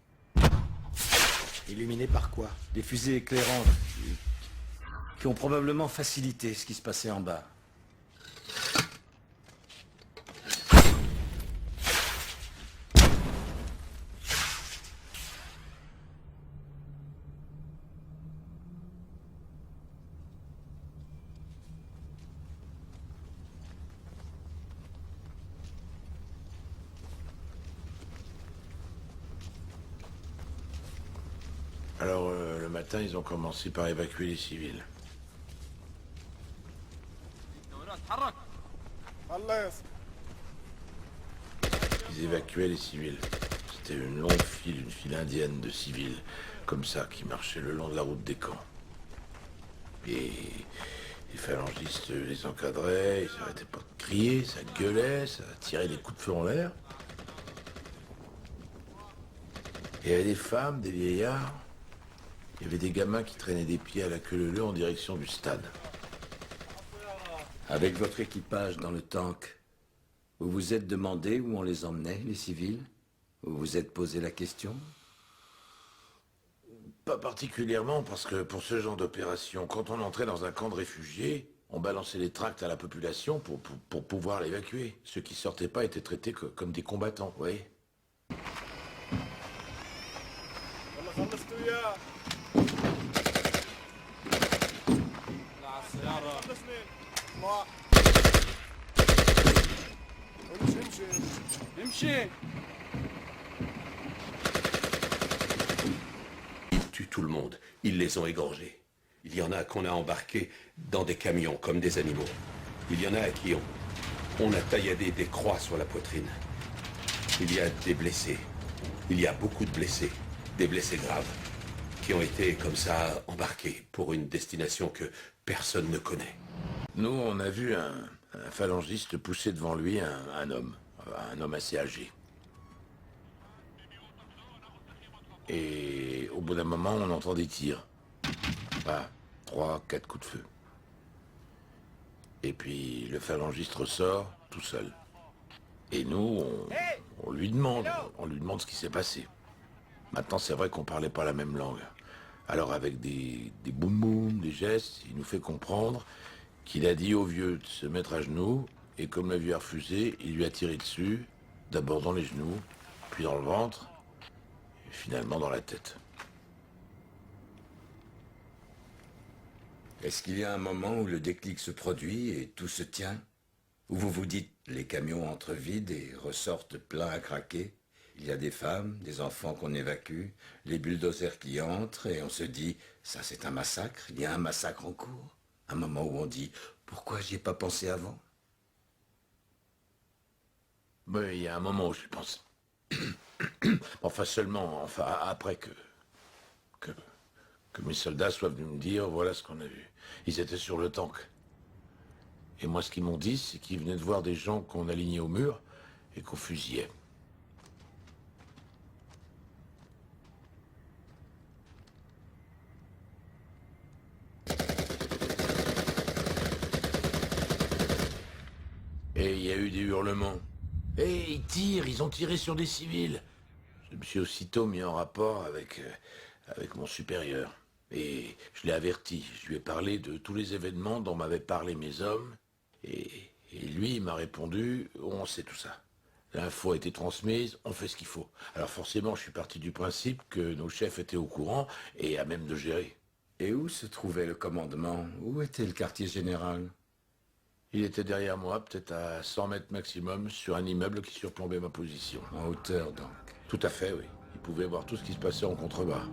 Speaker 12: Illuminé par quoi?
Speaker 11: Des fusées éclairantes qui ont probablement facilité ce qui se passait en bas.
Speaker 2: Alors le matin, ils ont commencé par évacuer les civils. Ils évacuaient les civils. C'était une longue file, une file indienne de civils, comme ça, qui marchaient le long de la route des camps. Et les phalangistes les encadraient, ils n'arrêtaient pas de crier, ça gueulait, ça tirait des coups de feu en l'air. Il y avait des femmes, des vieillards. Il y avait des gamins qui traînaient des pieds à la queue leu en direction du stade.
Speaker 11: Avec votre équipage dans le tank, vous vous êtes demandé où on les emmenait, les civils? Vous vous êtes posé la question?
Speaker 2: Pas particulièrement, parce que pour ce genre d'opération, quand on entrait dans un camp de réfugiés, on balançait les tracts à la population pour pouvoir l'évacuer. Ceux qui sortaient pas étaient traités comme des combattants, vous voyez.
Speaker 13: Ils tuent tout le monde. Ils les ont égorgés. Il y en a qu'on a embarqués dans des camions comme des animaux. Il y en a à qui on a tailladé des croix sur la poitrine. Il y a des blessés. Il y a beaucoup de blessés. Des blessés graves. Qui ont été comme ça embarqués pour une destination que personne ne connaît.
Speaker 2: Nous, on a vu un phalangiste pousser devant lui un homme assez âgé.
Speaker 12: Et au bout d'un moment, on entend des tirs. Pas 3, 4 coups de feu. Et puis le phalangiste ressort tout seul. Et nous, on lui demande ce qui s'est passé. Maintenant, c'est vrai qu'on parlait pas la même langue. Alors avec des boum-boum, des gestes, il nous fait comprendre qu'il a dit au vieux de se mettre à genoux, et comme le vieux a refusé, il lui a tiré dessus, d'abord dans les genoux, puis dans le ventre, et finalement dans la tête.
Speaker 11: Est-ce qu'il y a un moment où le déclic se produit et tout se tient? Où vous vous dites, les camions entrent vides et ressortent pleins à craquer? Il y a des femmes, des enfants qu'on évacue, les bulldozers qui entrent et on se dit, ça c'est un massacre, il y a un massacre en cours. Un moment où on dit, pourquoi j'y ai pas pensé avant?
Speaker 12: Mais il y a un moment où je pense. Enfin seulement, après que mes soldats soient venus me dire, voilà ce qu'on a vu. Ils étaient sur le tank. Et moi ce qu'ils m'ont dit, c'est qu'ils venaient de voir des gens qu'on alignait au mur et qu'on fusillait. Et il y a eu des hurlements. Et ils ont tiré sur des civils. Je me suis aussitôt mis en rapport avec mon supérieur. Et je l'ai averti, je lui ai parlé de tous les événements dont m'avaient parlé mes hommes. Et lui, il m'a répondu, on sait tout ça. L'info a été transmise, on fait ce qu'il faut. Alors forcément, je suis parti du principe que nos chefs étaient au courant et à même de gérer.
Speaker 11: Et où se trouvait le commandement? Où était le quartier général?
Speaker 12: Il était derrière moi, peut-être à 100 mètres maximum, sur un immeuble qui surplombait ma position.
Speaker 11: En hauteur, donc?
Speaker 12: Tout à fait, oui. Il pouvait voir tout ce qui se passait en contrebas.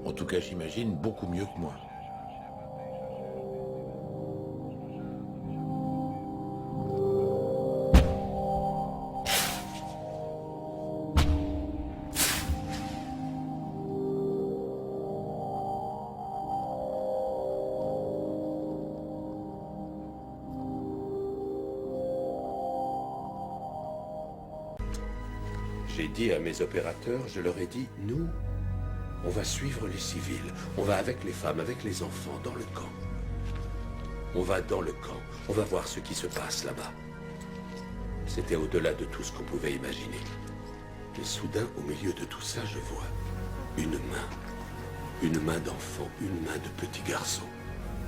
Speaker 12: En tout cas, j'imagine, beaucoup mieux que moi.
Speaker 13: J'ai dit à mes opérateurs, je leur ai dit, nous, on va suivre les civils, on va avec les femmes, avec les enfants dans le camp. On va dans le camp, on va voir ce qui se passe là-bas. C'était au-delà de tout ce qu'on pouvait imaginer. Et soudain, au milieu de tout ça, je vois une main d'enfant, une main de petit garçon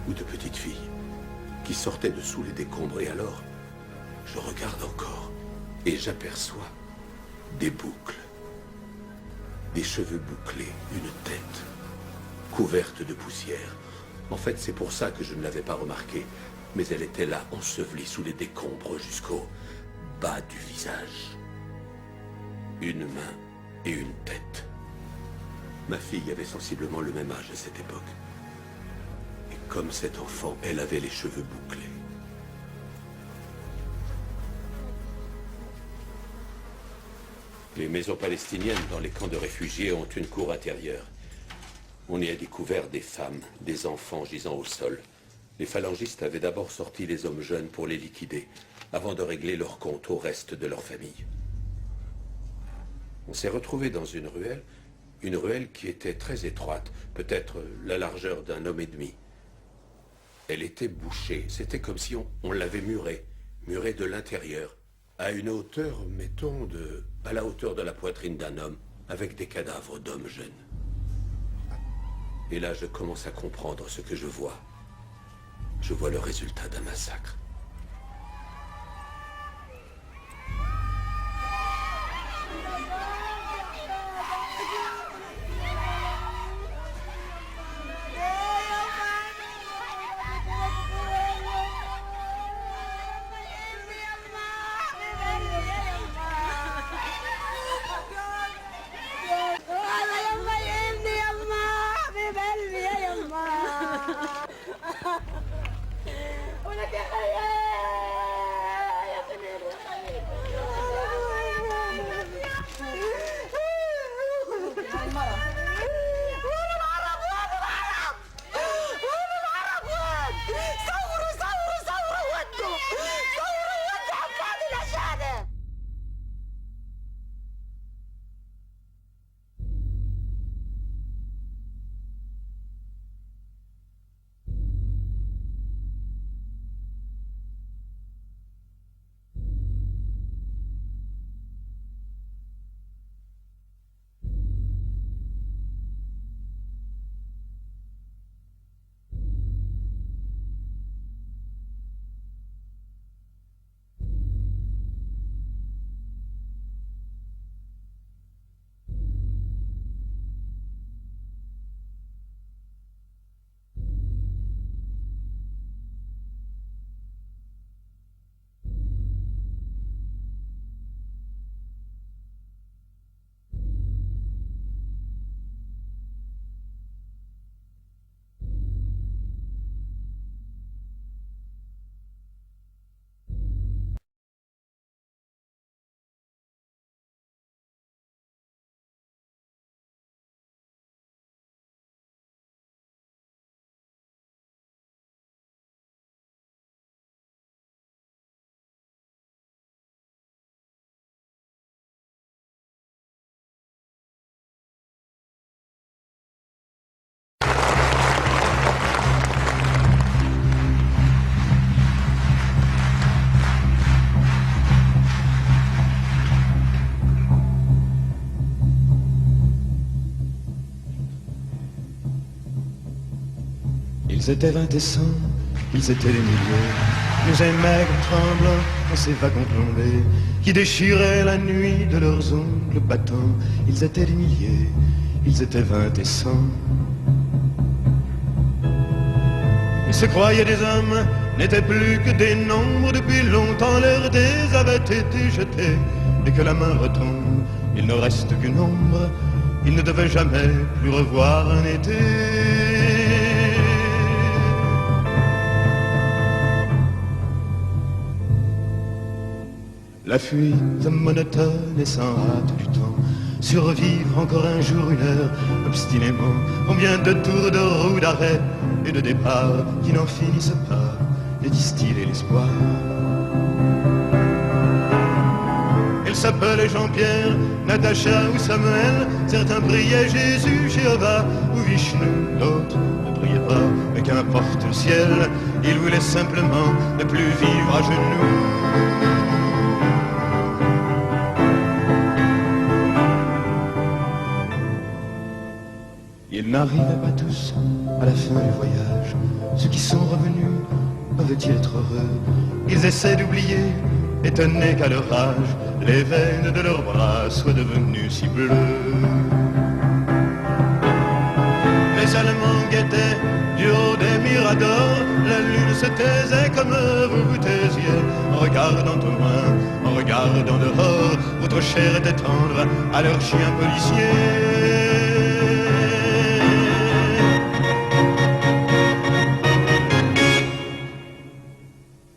Speaker 13: ou de petite fille qui sortait de sous les décombres. Et alors, je regarde encore et j'aperçois des boucles, des cheveux bouclés, une tête couverte de poussière. En fait, c'est pour ça que je ne l'avais pas remarqué, mais elle était là, ensevelie sous les décombres jusqu'au bas du visage. Une main et une tête. Ma fille avait sensiblement le même âge à cette époque. Et comme cet enfant, elle avait les cheveux bouclés. Les maisons palestiniennes dans les camps de réfugiés ont une cour intérieure. On y a découvert des femmes, des enfants gisant au sol. Les phalangistes avaient d'abord sorti les hommes jeunes pour les liquider, avant de régler leur compte au reste de leur famille. On s'est retrouvé dans une ruelle qui était très étroite, peut-être la largeur d'un homme et demi. Elle était bouchée, c'était comme si on l'avait murée de l'intérieur, à une hauteur, mettons, à la hauteur de la poitrine d'un homme, avec des cadavres d'hommes jeunes. Et là, je commence à comprendre ce que je vois. Je vois le résultat d'un massacre.
Speaker 14: Ils étaient 20 et 100, ils étaient des milliers. Nous et maigres tremblants dans ces wagons plombés qui déchiraient la nuit de leurs ongles battants. Ils étaient des milliers, ils étaient 20 et 100. Ils se croyaient des hommes, n'étaient plus que des nombres. Depuis longtemps leurs dés avaient été jetés. Dès que la main retombe, il ne reste qu'une ombre. Ils ne devaient jamais plus revoir un été. La fuite monotone et sans hâte du temps, survivre encore un jour, une heure, obstinément. Combien de tours de roue, d'arrêt et de départ qui n'en finissent pas de distiller l'espoir. Ils s'appelaient Jean-Pierre, Natacha ou Samuel. Certains priaient Jésus, Jéhovah ou Vishnu. D'autres ne priaient pas, mais qu'importe le ciel. Ils voulaient simplement ne plus vivre à genoux. Ils n'arrivaient pas tous à la fin du voyage. Ceux qui sont revenus peuvent-ils être heureux? Ils essaient d'oublier, étonnés qu'à leur âge, les veines de leurs bras soient devenues si bleues. Les Allemands guettaient du haut des miradors. La lune se taisait comme vous vous taisiez, en regardant au loin, en regardant dehors. Votre chair était tendre à leurs chiens policiers.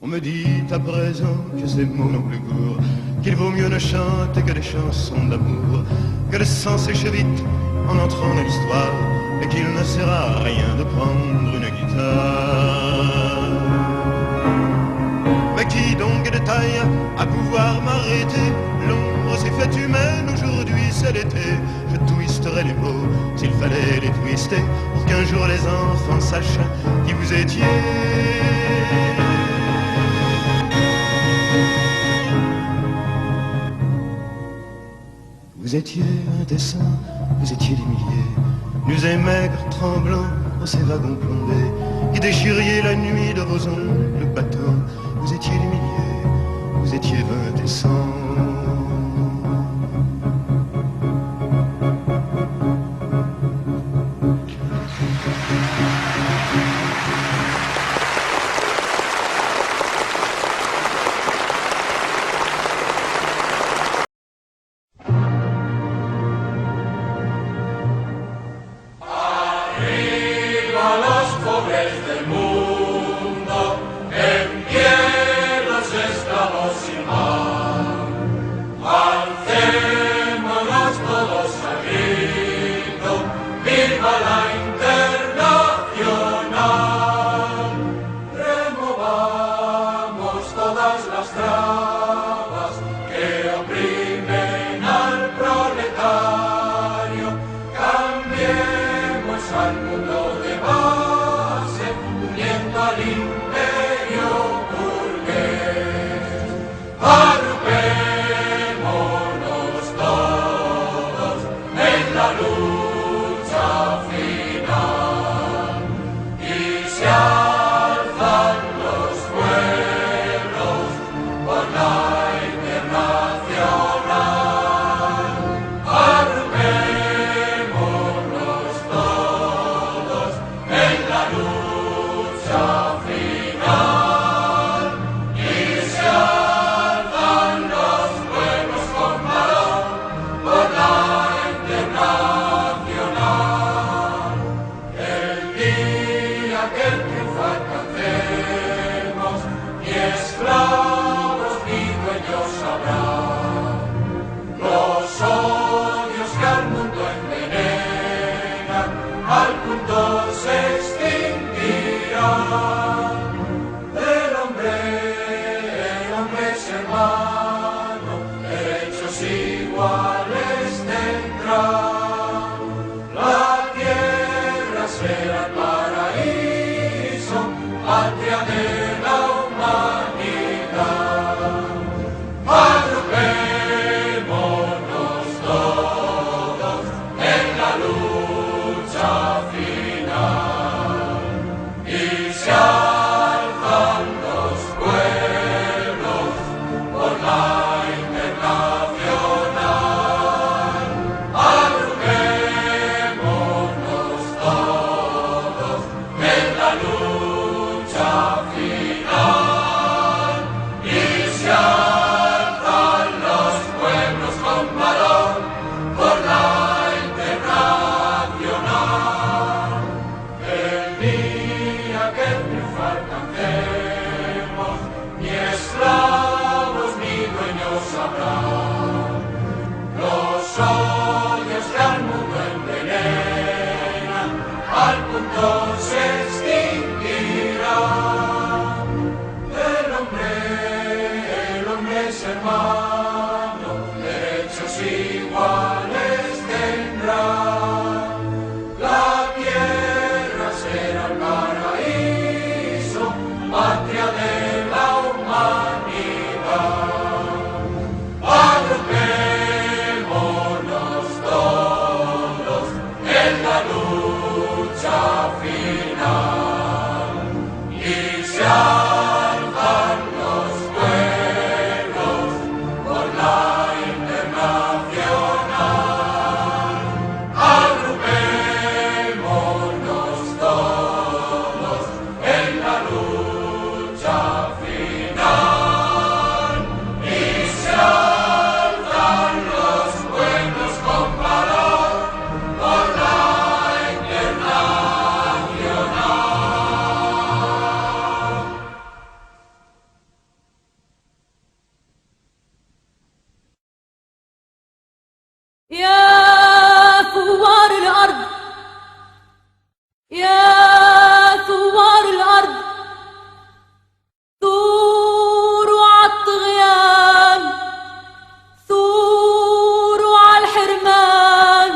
Speaker 14: On me dit à présent que ces mots n'ont plus goût, qu'il vaut mieux ne chanter que des chansons d'amour, que le sang sèche vite en entrant dans l'histoire, et qu'il ne sert à rien de prendre une guitare. Mais qui donc est de taille à pouvoir m'arrêter? L'ombre s'est faite humaine, aujourd'hui c'est l'été. Je twisterai les mots s'il fallait les twister, pour qu'un jour les enfants sachent qui vous étiez. Vous étiez indécents, vous étiez des milliers, nus et maigres, tremblants dans ces wagons plombés, qui déchiriez la nuit de vos ongles battants. Vous étiez des milliers, vous étiez 20 et 100.
Speaker 1: Y alcancemos, ni esclavos ni dueños habrá. Los odios que al mundo envenenan, al punto se extinguirá. El hombre es hermano, derechos iguales tendrá. La tierra será el paraíso, patria de la humanidad. Agrupémonos todos en la lucha final y se alzan los pueblos por la internacional. Agrupémonos todos en la lucha final y se alzan los pueblos con valor por la internacional.
Speaker 15: يا ثوار الأرض، يا ثوار الأرض، ثوروا عالطغيان، ثوروا عالحرمان.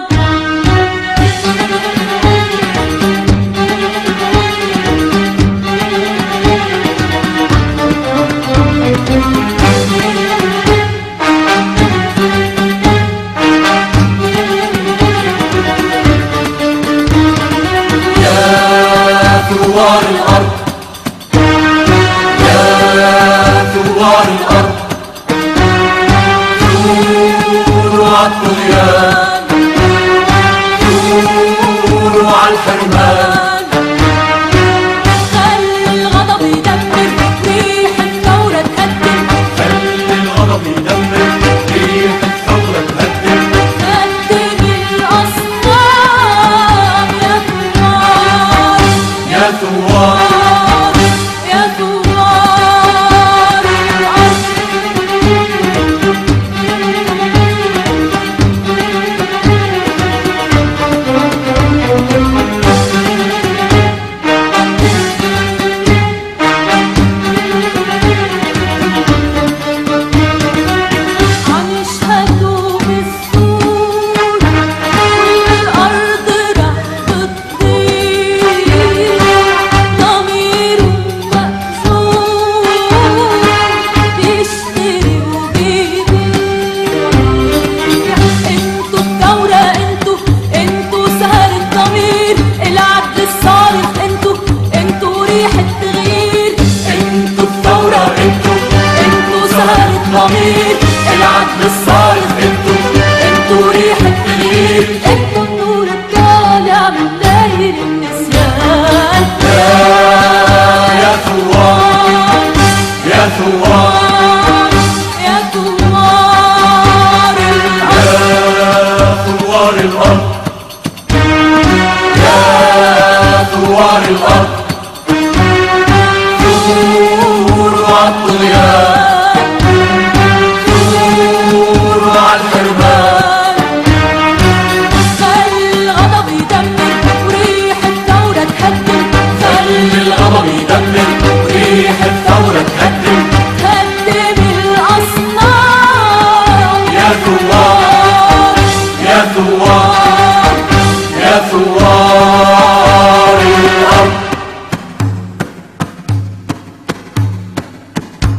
Speaker 1: ثوار الأرض، يا ثوار الأرض، ثوروا عالطغيان، ثوروا عالحرمان.
Speaker 15: خلي الغضب يدمر، ريح الثورة تهدم،
Speaker 1: خلي الغضب يدمر، ريح الثورة تهدم.
Speaker 15: هدم الأصنام يا ثوار،
Speaker 1: يا ثوار،
Speaker 15: يا ثوار الأرض. عم يشهدوا بالسور، والأرض رح تطير. ضمير مقسوم بيشتري وبيبيع. انتو الثورة، انتو سهر الضمير، العدل الصارخ، انتو ريح التغيير.
Speaker 1: انتو الثورة، انتو سهر الضمير، العدل الصارخ، انتو ريح التغيير.
Speaker 15: انتو النور الطالع من داير النسيان.
Speaker 1: يا ثوار، يا ثوار،
Speaker 15: يا ثوار الأرض،
Speaker 1: يا ثوار الأرض، يا ثوار الأرض، ثوروا عالطغيان، ثوروا عالحرمان.
Speaker 15: خلي الغضب يدمر، وريح الثورة تهدم،
Speaker 1: خلي الغضب يدمر، ريح الثورة تهدم.
Speaker 15: هدم الأصنام
Speaker 1: يا ثوار، يا ثوار، يا ثوار الأرض.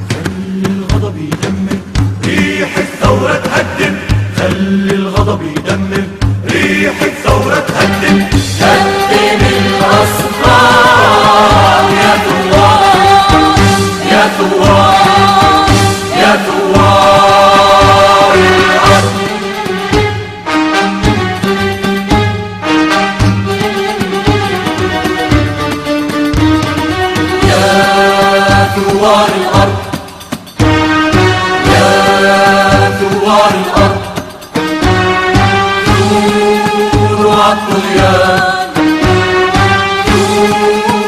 Speaker 1: خلي الغضب يدمر، ريح الثورة تهدم. خلي الغضب يدمر، ريح الثورة تهدم. هدم الأصنام يا ثوار، يا ثوار، يا ثوار الأرض. ثوار الأرض، يا ثوار الأرض، ثوروا عالطغيان،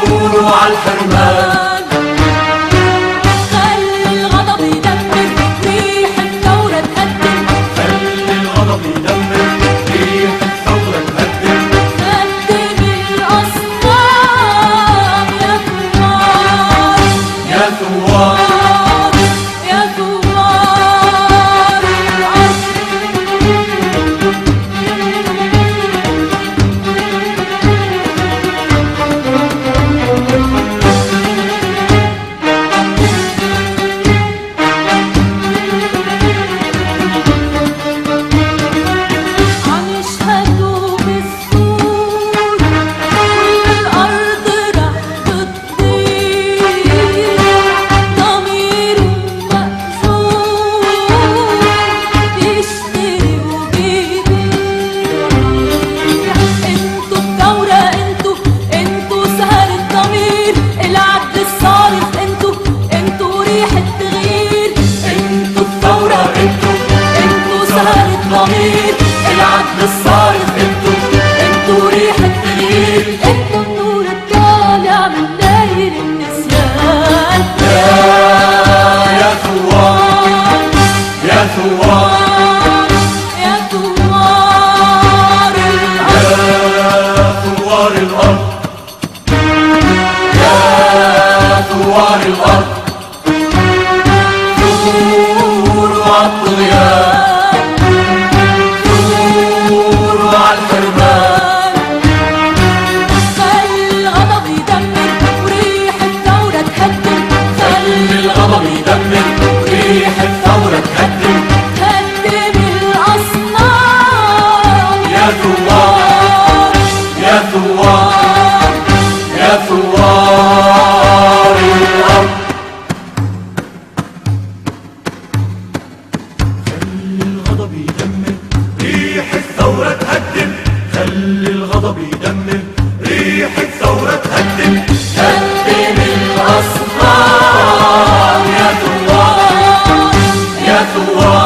Speaker 1: ثوروا عالحرمان.
Speaker 15: الصارخ انتوا ريح التغيير، انتوا الثورة، انتوا سهر الضمير، العدل الصارخ انتوا ريح التغيير، انتوا النور الطالع من داير النسيان.
Speaker 1: يا ثوار يا ثوار
Speaker 15: يا ثوار
Speaker 1: الأرض، يا ثوار الأرض، ثوروا عالطغيان، ثوروا عالحرمان.
Speaker 15: خلي الغضب يدمر وريح الثورة تهدم،
Speaker 1: خلي الغضب يدمر وريح الثورة تهدم،
Speaker 15: هدم الأصنام.
Speaker 1: يا ثوار يا ثوار يا ثوار الأرض. خلي الغضب يدمر ريح الثورة تهدم، خلي الغضب يدمر ريح الثورة تهدم، هدم الأصنام. يا ثوار يا ثوار